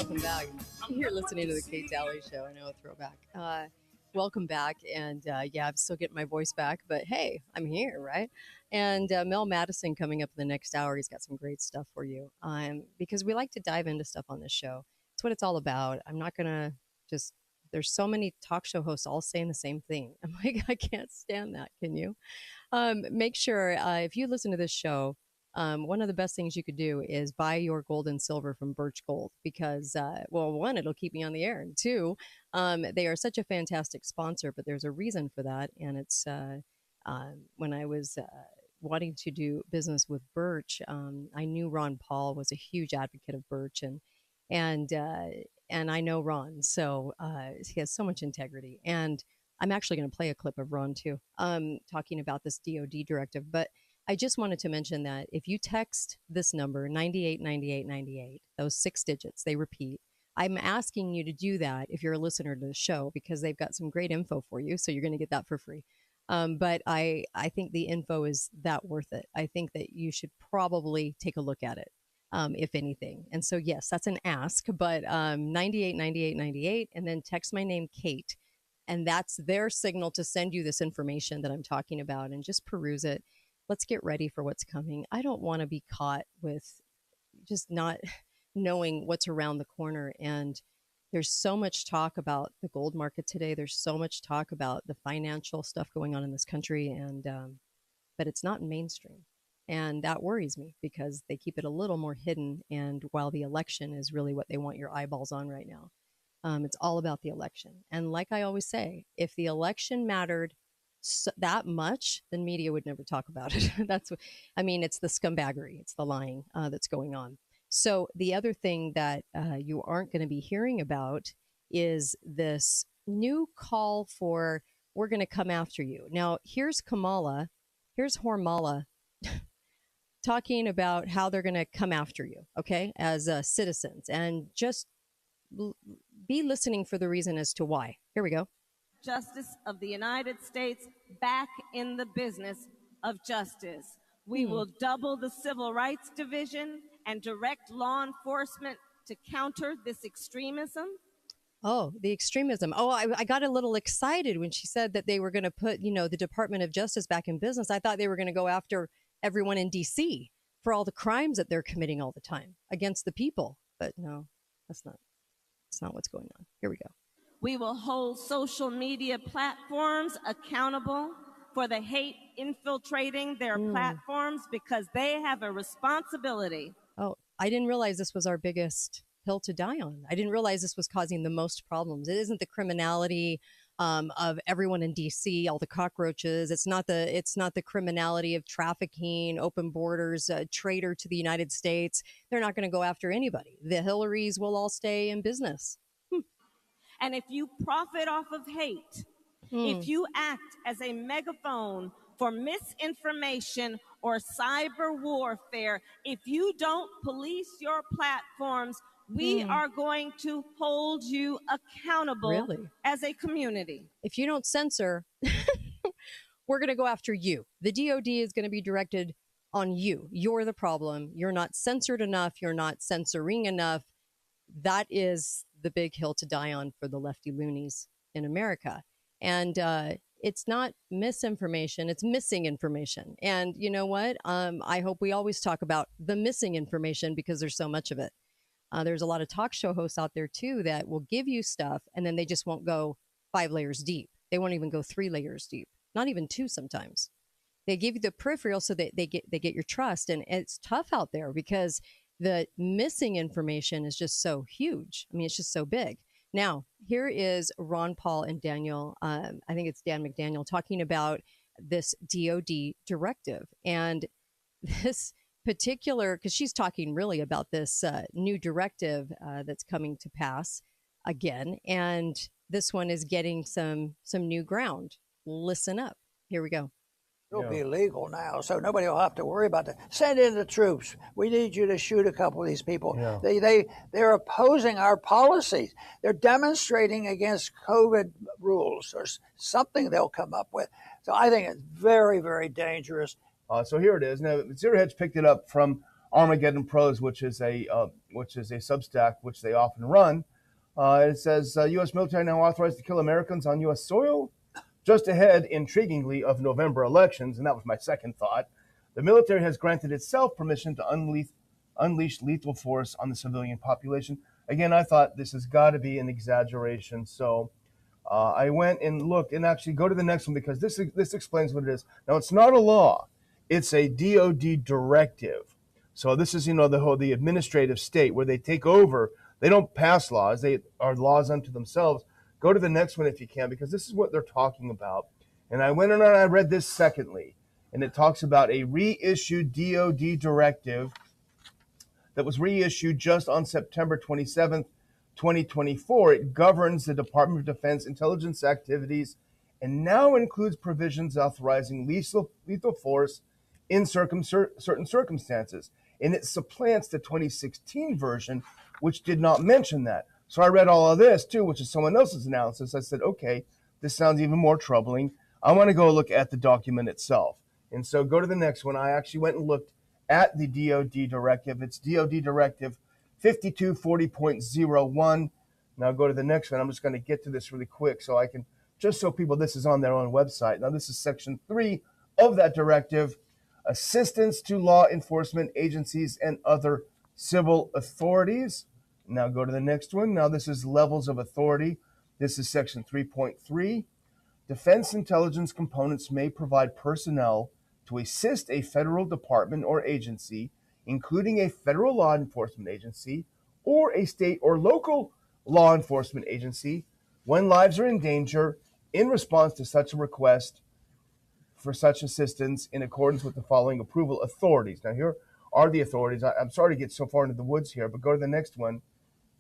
welcome back. You're listening to the Kate Talley Show. I know, a throwback. Welcome back. And yeah, I'm still getting my voice back, but hey, I'm here, right? And Mel Madison coming up in the next hour. He's got some great stuff for you because we like to dive into stuff on this show. It's what it's all about. I'm not going to just, there's so many talk show hosts all saying the same thing. I'm like, I can't stand that. Can you? Make sure if you listen to this show, one of the best things you could do is buy your gold and silver from Birch Gold because, well, one, it'll keep me on the air, and two, they are such a fantastic sponsor. But there's a reason for that, and it's when I was wanting to do business with Birch, I knew Ron Paul was a huge advocate of Birch, and I know Ron, so he has so much integrity. And I'm actually going to play a clip of Ron too, talking about this DOD directive, but. I just wanted to mention that if you text this number, 989898, those 6 digits, they repeat. I'm asking you to do that if you're a listener to the show because they've got some great info for you. So you're going to get that for free. But I think the info is that worth it. I think that you should probably take a look at it, if anything. And so, yes, that's an ask, but 989898, and then text my name, Kate. And that's their signal to send you this information that I'm talking about, and just peruse it. Let's get ready for what's coming. I don't want to be caught with just not knowing what's around the corner. And there's so much talk about the gold market today. There's so much talk about the financial stuff going on in this country, and but it's not mainstream. And that worries me because they keep it a little more hidden. And while the election is really what they want your eyeballs on right now, it's all about the election. And like I always say, if the election mattered that much, then media would never talk about it. That's what I mean. It's the scumbaggery. It's the lying that's going on. So the other thing that you aren't going to be hearing about is this new call for we're going to come after you. Now, here's Hormala talking about how they're going to come after you, okay, as citizens. And just be listening for the reason as to why. Here we go. Justice of the United States back in the business of justice. We will double the Civil Rights Division and direct law enforcement to counter this extremism. Oh, the extremism. Oh, I got a little excited when she said that they were going to put, the Department of Justice back in business. I thought they were going to go after everyone in D.C. for all the crimes that they're committing all the time against the people. But no, that's not what's going on. Here we go. We will hold social media platforms accountable for the hate infiltrating their platforms because they have a responsibility. Oh, I didn't realize this was our biggest hill to die on. I didn't realize this was causing the most problems. It isn't the criminality of everyone in D.C., all the cockroaches. It's not the criminality of trafficking, open borders, traitor to the United States. They're not going to go after anybody. The Hillarys will all stay in business. And if you profit off of hate, if you act as a megaphone for misinformation or cyber warfare, if you don't police your platforms, we are going to hold you accountable as a community. If you don't censor, we're going to go after you. The DOD is going to be directed on you. You're the problem. You're not censored enough. You're not censoring enough. That is the big hill to die on for the lefty loonies in America. And it's not misinformation, it's missing information. And you know what? I hope we always talk about the missing information because there's so much of it. There's a lot of talk show hosts out there too that will give you stuff and then they just won't go 5 layers deep. They won't even go 3 layers deep, not even 2 sometimes. They give you the peripheral so that they get your trust. And it's tough out there because the missing information is just so huge. I mean, it's just so big. Now, here is Ron Paul and Daniel, I think it's Dan McDaniel, talking about this DOD directive. And this particular, because she's talking really about this new directive that's coming to pass again. And this one is getting some new ground. Listen up. Here we go. It'll be legal now, so nobody will have to worry about that. Send in the troops. We need you to shoot a couple of these people. Yeah. They're opposing our policies. They're demonstrating against COVID rules or something they'll come up with. So I think it's very, very dangerous. So here it is. Now, Zero Hedge picked it up from Armageddon Pros, which is a Substack which they often run. It says U.S. military now authorized to kill Americans on U.S. soil. Just ahead, intriguingly, of November elections, and that was my second thought. The military has granted itself permission to unleash lethal force on the civilian population. Again, I thought this has got to be an exaggeration. So I went and looked, and actually go to the next one because this explains what it is. Now, it's not a law. It's a DOD directive. So this is, the administrative state where they take over. They don't pass laws. They are laws unto themselves. Go to the next one if you can, because this is what they're talking about. And I went and I read this secondly, and it talks about a reissued DOD directive that was reissued just on September 27th, 2024. It governs the Department of Defense intelligence activities and now includes provisions authorizing lethal force in certain circumstances. And it supplants the 2016 version, which did not mention that. So I read all of this too, which is someone else's analysis. I said, okay, this sounds even more troubling. I want to go look at the document itself. And so go to the next one. I actually went and looked at the DOD directive. It's DOD Directive 5240.01. Now go to the next one. I'm just going to get to this really quick so I can, just so people, this is on their own website. Now this is section 3 of that directive. Assistance to law enforcement agencies and other civil authorities. Now go to the next one. Now this is levels of authority. This is section 3.3. Defense intelligence components may provide personnel to assist a federal department or agency, including a federal law enforcement agency or a state or local law enforcement agency, when lives are in danger in response to such a request for such assistance in accordance with the following approval authorities. Now, here are the authorities. I'm sorry to get so far into the woods here, but go to the next one.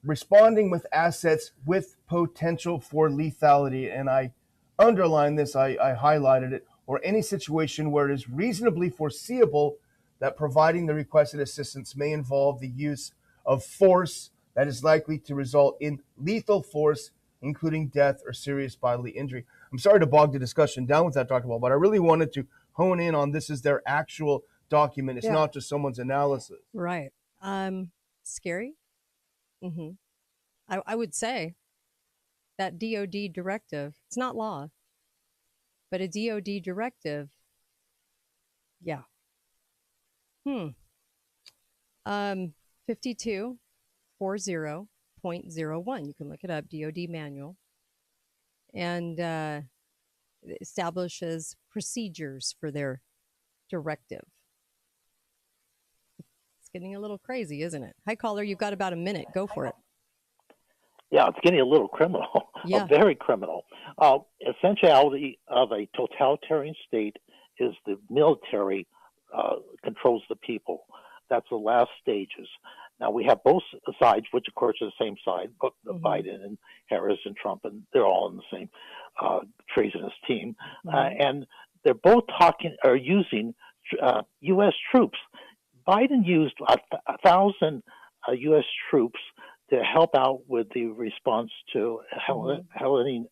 Responding with assets with potential for lethality. And I underlined this, I highlighted it, or any situation where it is reasonably foreseeable that providing the requested assistance may involve the use of force that is likely to result in lethal force, including death or serious bodily injury. I'm sorry to bog the discussion down with that, Dr. Wall, but I really wanted to hone in on this is their actual document. It's not just someone's analysis. Right. Scary. Mm-hmm. I would say that DOD directive, it's not law, but a DOD directive, yeah. 5240.01. You can look it up, DOD manual. And establishes procedures for their directive. It's getting a little crazy, isn't it? Hi, caller. You've got about a minute. Go for it. Yeah, it's getting a little criminal, very criminal. Essentiality of a totalitarian state is the military controls the people. That's the last stages. Now, we have both sides, which, of course, are the same side, Biden and Harris and Trump, and they're all in the same treasonous team. And they're both using U.S. troops. Biden used 1,000 U.S. troops to help out with the response to Hurricane.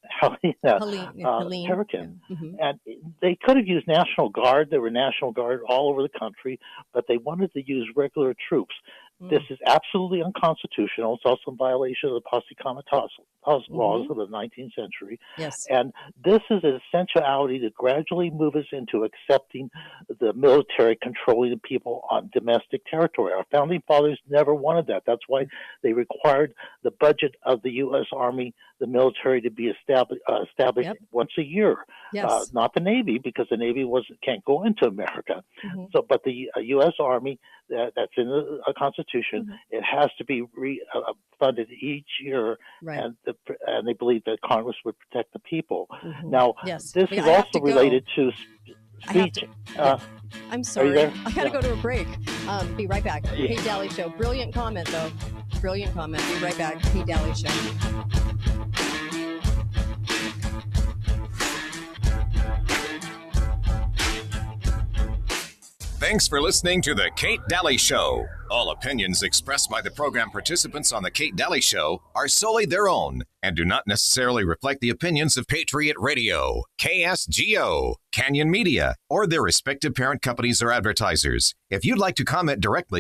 And they could have used National Guard. There were National Guard all over the country, but they wanted to use regular troops. This is absolutely unconstitutional. It's also in violation of the Posse Comitatus laws of the 19th century. Yes. And this is an essentiality to gradually move us into accepting the military controlling the people on domestic territory. Our founding fathers never wanted that. That's why they required the budget of the U.S. Army, the military, to be established once a year. Yes. Not the Navy, because the Navy can't go into America. So, but the U.S. Army that's in the Constitution, it has to be funded each year, and they believe that Congress would protect the people. Now, this is also related to speech. I'm sorry. I got to go to a break. Be right back. Kate Daly Show. Brilliant comment, though. Brilliant comment. Be right back. Kate Daly Show. Thanks for listening to The Kate Daly Show. All opinions expressed by the program participants on The Kate Daly Show are solely their own and do not necessarily reflect the opinions of Patriot Radio, KSGO, Canyon Media, or their respective parent companies or advertisers. If you'd like to comment directly,